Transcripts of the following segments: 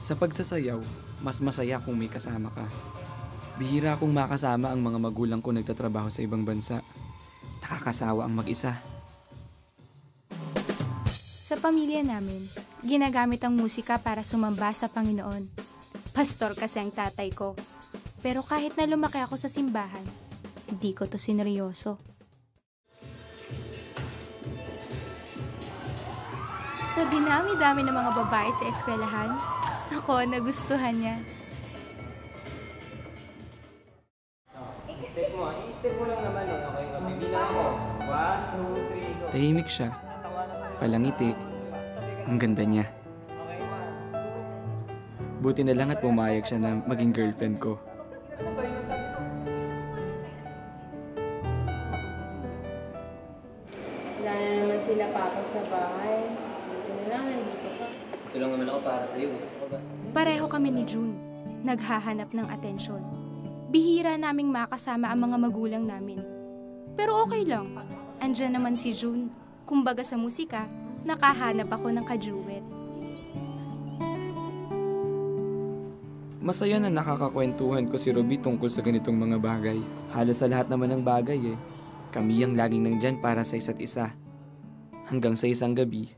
Sa pagsasayaw, mas masaya kung may kasama ka. Bihira akong makasama ang mga magulang ko nagtatrabaho sa ibang bansa. Nakakasawa ang mag-isa. Sa pamilya namin, ginagamit ang musika para sumamba sa Panginoon. Pastor kasi ang tatay ko. Pero kahit na lumaki ako sa simbahan, hindi ko to sineryoso. Sa dinami-dami ng mga babae sa eskwelahan, ako nagustuhan niya. I-step mo lang naman eh. Okay, bibilang ako. 1, 2, 3, go. Tahimik siya. Palangiti. Ang ganda niya. Buti na lang at pumayag siya na maging girlfriend ko. Wala na naman sila papa sa bahay. Dito na lang, nandito ka. Ito lang naman ako para sa'yo eh. Pareho kami ni June, naghahanap ng atensyon. Bihira naming makasama ang mga magulang namin. Pero okay lang, andyan naman si June. Kumbaga sa musika, nakahanap ako ng kaduet. Masaya na nakakakwentuhan ko si Ruby tungkol sa ganitong mga bagay. Halos sa lahat naman ng bagay eh. Kami ang laging nandyan para sa isa't isa. Hanggang sa isang gabi.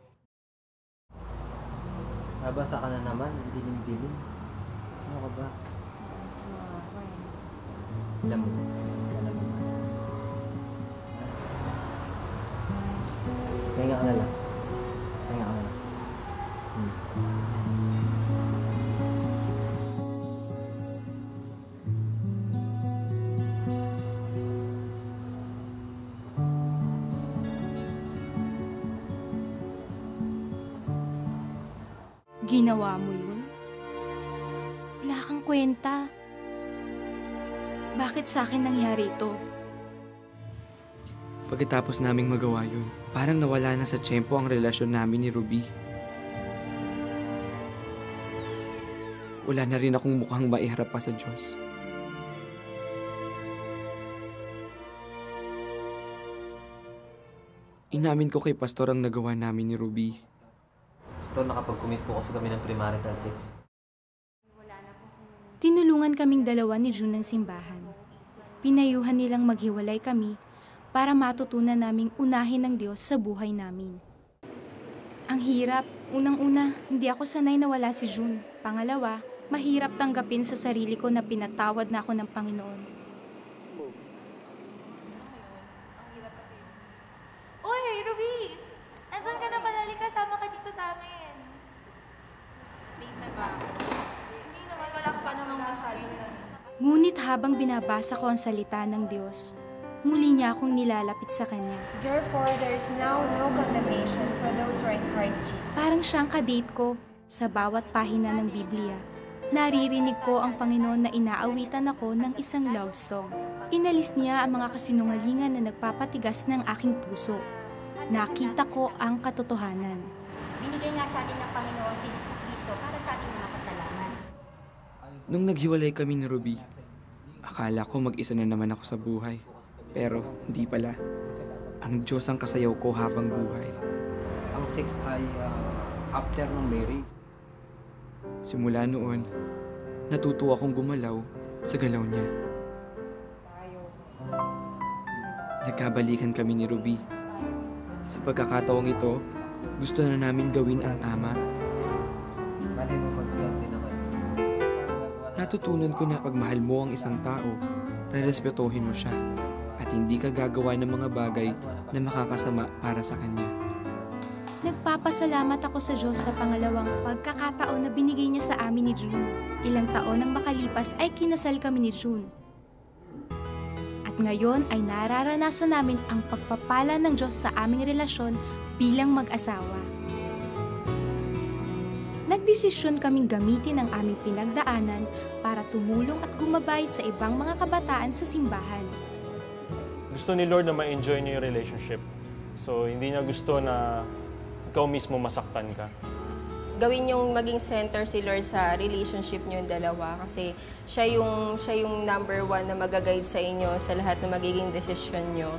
Nabasa ka na naman, ang dilim-dilim. Ano ka ba? Alam mo, alam mo kasi. Pahinga ka na lang. Pahinga ka na lang. Ginawa mo yun? Wala kang kwenta. Bakit sa akin nangyari ito? Pagkatapos naming magawa yun, parang nawala na sa tiyempo ang relasyon namin ni Ruby. Wala na rin akong mukhang maiharap pa sa Diyos. Inamin ko kay Pastor ang nagawa namin ni Ruby. Pastor, nakapag-commit po kasi kami ng premarital sex. Tinulungan kaming dalawa ni June ng simbahan. Pinayuhan nilang maghiwalay kami para matutunan naming unahin ng Diyos sa buhay namin. Ang hirap. Unang-una, hindi ako sanay na wala si June. Pangalawa, mahirap tanggapin sa sarili ko na pinatawad na ako ng Panginoon. Uy, Ruby! Andiyan ka na pala, kasama ka dito sa amin. Late na ba? Hindi naman, relax pa naman masyado. Ngunit habang binabasa ko ang salita ng Diyos, muli niya akong nilalapit sa Kanya. Therefore, there is now no condemnation for those who are in Christ Jesus. Parang siyang kadate ko sa bawat pahina ng Biblia. Naririnig ko ang Panginoon na inaawitan ako ng isang love song. Inalis niya ang mga kasinungalingan na nagpapatigas ng aking puso. Nakita ko ang katotohanan. Binigay nga sa atin ng Panginoon si Kristo para sa ating mga kasalanan. Nung naghiwalay kami ni Ruby, akala ko mag-isa na naman ako sa buhay. Pero hindi pala. Ang Diyos ang kasayaw ko habang buhay. Ang sex ay after ng marriage. Simula noon, natuto akong gumalaw sa galaw niya. Nagkabalikan kami ni Ruby. Sa pagkakataong ito, gusto na namin gawin ang tama. Malay mo mag-selfie naman. Natutunan ko na pag mahal mo ang isang tao, rerespetuhin mo siya at hindi ka gagawa ng mga bagay na makakasama para sa kanya. Nagpapasalamat ako sa Diyos sa pangalawang pagkakataon na binigay niya sa amin ni June. Ilang taon nang makalipas ay kinasal kami ni June. At ngayon ay nararanasan namin ang pagpapala ng Diyos sa aming relasyon bilang mag-asawa. Nagdesisyon kaming gamitin ang aming pinagdaanan para tumulong at gumabay sa ibang mga kabataan sa simbahan. Gusto ni Lord na ma-enjoy niyo yung relationship. So, hindi niya gusto na ikaw mismo masaktan ka. Gawin yung maging center si Lord sa relationship niyo yung dalawa kasi siya yung number one na mag-guide sa inyo sa lahat ng magiging desisyon niyo.